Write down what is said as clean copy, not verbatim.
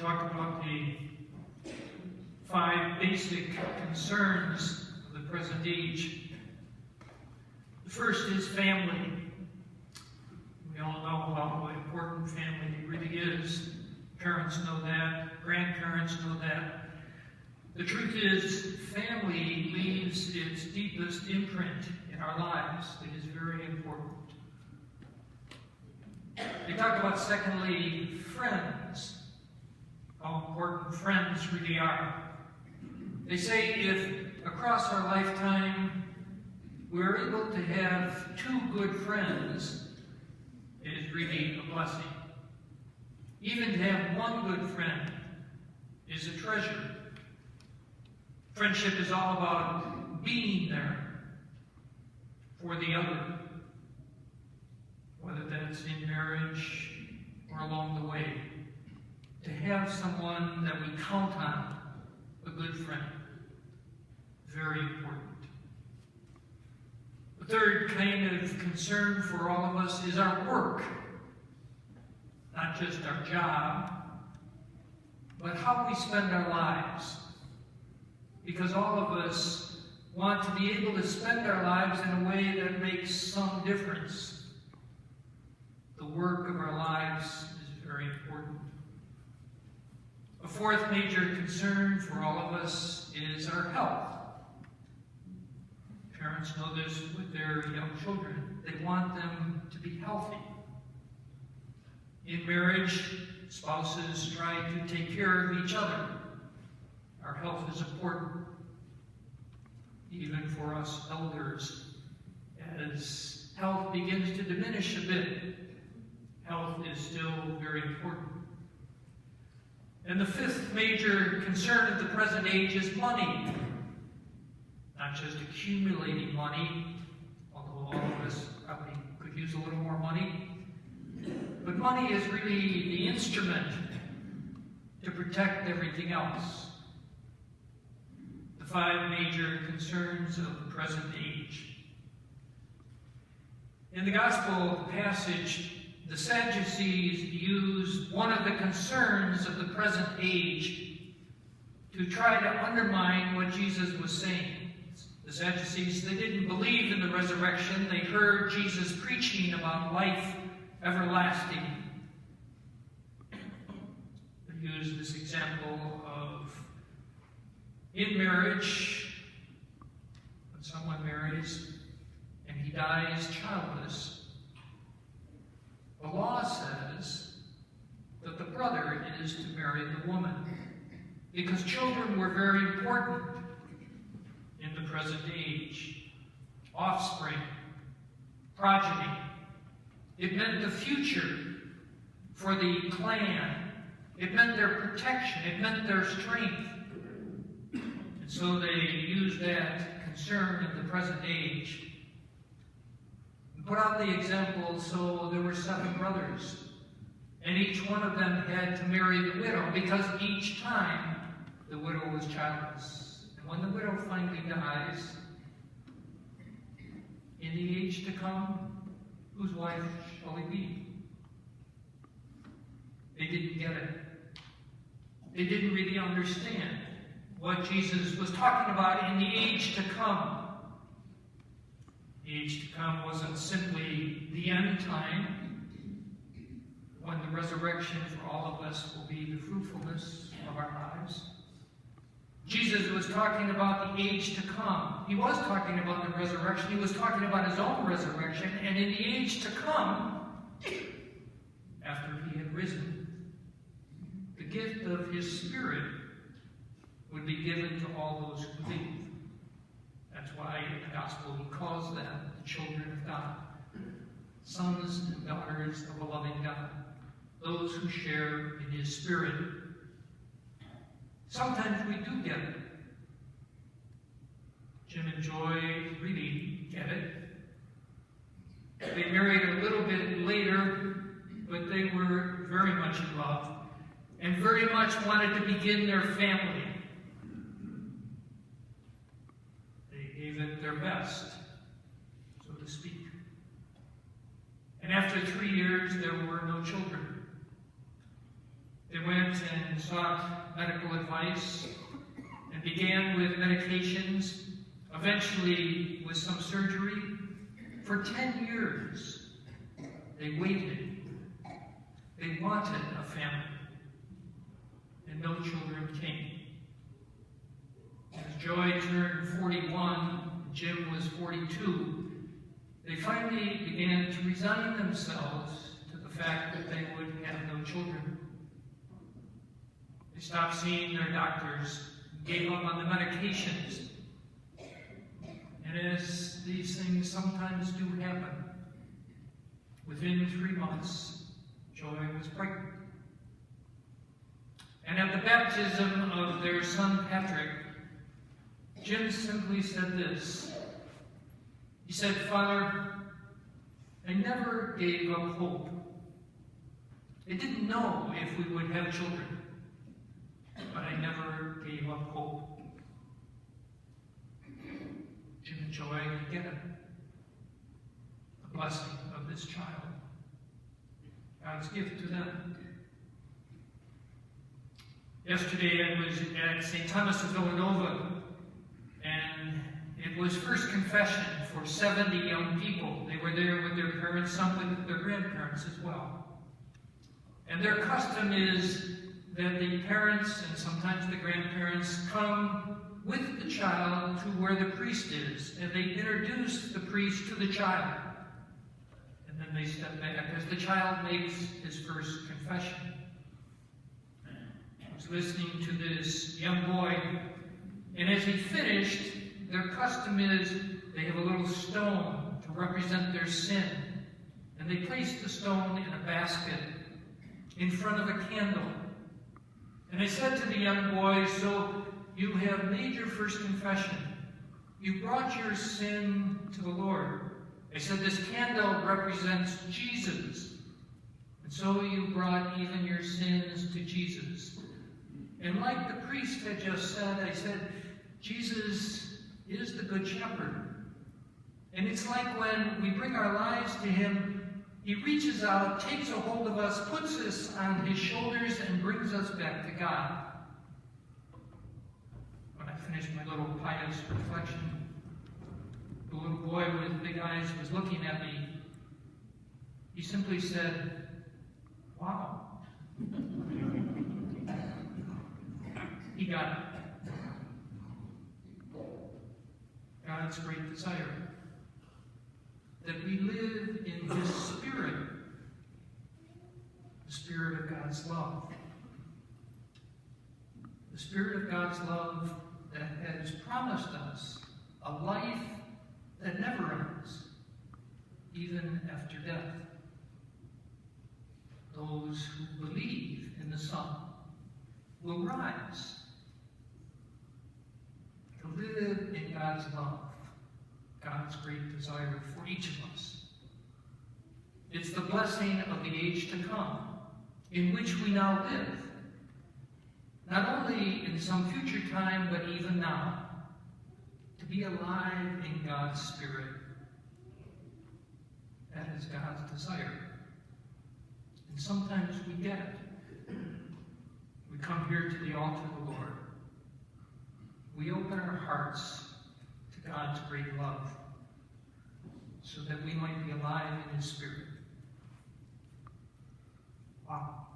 talk about the 5 basic concerns of the present age. The first is family. We all know how important family really is. Parents know that. Grandparents know that. The truth is, family leaves its deepest imprint in our lives. It is very important. They talk about, secondly, friends. How important friends really are. They say if across our lifetime we're able to have 2 good friends, it is really a blessing. Even to have 1 good friend is a treasure. Friendship is all about being there for the other, whether that's in marriage or along the way. To have someone that we count on, a good friend, very important. The third kind of concern for all of us is our work. Not just our job, but how we spend our lives. Because all of us want to be able to spend our lives in a way that makes some difference. The work of our lives is very important. A fourth major concern for all of us is our health. Parents know this with their young children. They want them to be healthy. In marriage, spouses try to take care of each other. Our health is important, even for us elders. As health begins to diminish a bit, health is still very important. And the fifth major concern of the present age is money. Not just accumulating money, although all of us probably could use a little more money. But money is really the instrument to protect everything else. The 5 major concerns of the present age. In the gospel passage, the Sadducees use one of the concerns of the present age to try to undermine what Jesus was saying. The Sadducees, they didn't believe in the resurrection. They heard Jesus preaching about life everlasting. They use this example of in marriage, when someone marries and he dies childless, the law says that the brother is to marry the woman, because children were very important in the present age. Offspring, progeny. It meant the future for the clan. It meant their protection. It meant their strength. And so they used that concern in the present age and put out the example. So there were 7 brothers, and each one of them had to marry the widow, because each time the widow was childless. And when the widow finally dies, in the age to come, whose wife shall he be? They didn't get it. They didn't really understand what Jesus was talking about in the age to come. The age to come wasn't simply the end time, when the resurrection for all of us will be the fruitfulness of our lives. Jesus was talking about the age to come. He was talking about the resurrection. He was talking about his own resurrection. And in the age to come, after he had risen, the gift of his Spirit would be given to all those who believe. That's why in the gospel he calls them the children of God, sons and daughters of a loving God, those who share in his Spirit. Sometimes we do get it. Jim and Joy really get it. They married a little bit later, but they were very much in love and very much wanted to begin their family. They gave it their best, so to speak. And after 3 years, there were no children. They went and sought medical advice and began with medications, eventually with some surgery. For 10 years, they waited. They wanted a family, and no children came. As Joy turned 41, Jim was 42, they finally began to resign themselves to the fact that they would have no children. They stopped seeing their doctors, gave up on the medications. And as these things sometimes do happen, within 3 months, Joy was pregnant. And at the baptism of their son Patrick, Jim simply said this. He said, "Father, I never gave up hope. I didn't know if we would have children, but I never gave up hope." Jim and Joy get it. The blessing of this child. God's gift to them. Yesterday I was at St. Thomas of Villanova, and it was first confession for 70 young people. They were there with their parents, some with their grandparents as well. And their custom is that the parents and sometimes the grandparents come with the child to where the priest is, and they introduce the priest to the child. And then they step back as the child makes his first confession. I was listening to this young boy, and as he finished, their custom is they have a little stone to represent their sin. And they place the stone in a basket in front of a candle. And I said to the young boy, "So you have made your first confession. You brought your sin to the Lord." I said, "This candle represents Jesus. And so you brought even your sins to Jesus." And like the priest had just said, I said, Jesus is the Good Shepherd. And it's like when we bring our lives to Him, He reaches out, takes a hold of us, puts us on His shoulders, and brings us back to God. When I finished my little pious reflection, the little boy with big eyes was looking at me. He simply said, "Wow." He got it. God's great desire that we live in His Spirit, the Spirit of God's love. The Spirit of God's love that has promised us a life that never ends, even after death. Those who believe in the Son will rise to live in God's love, God's great desire for each of us. It's the blessing of the age to come, in which we now live, not only in some future time, but even now, to be alive in God's Spirit. That is God's desire. And sometimes we get it. We come here to the altar of the Lord. We open our hearts to God's great love so that we might be alive in His Spirit. Wow.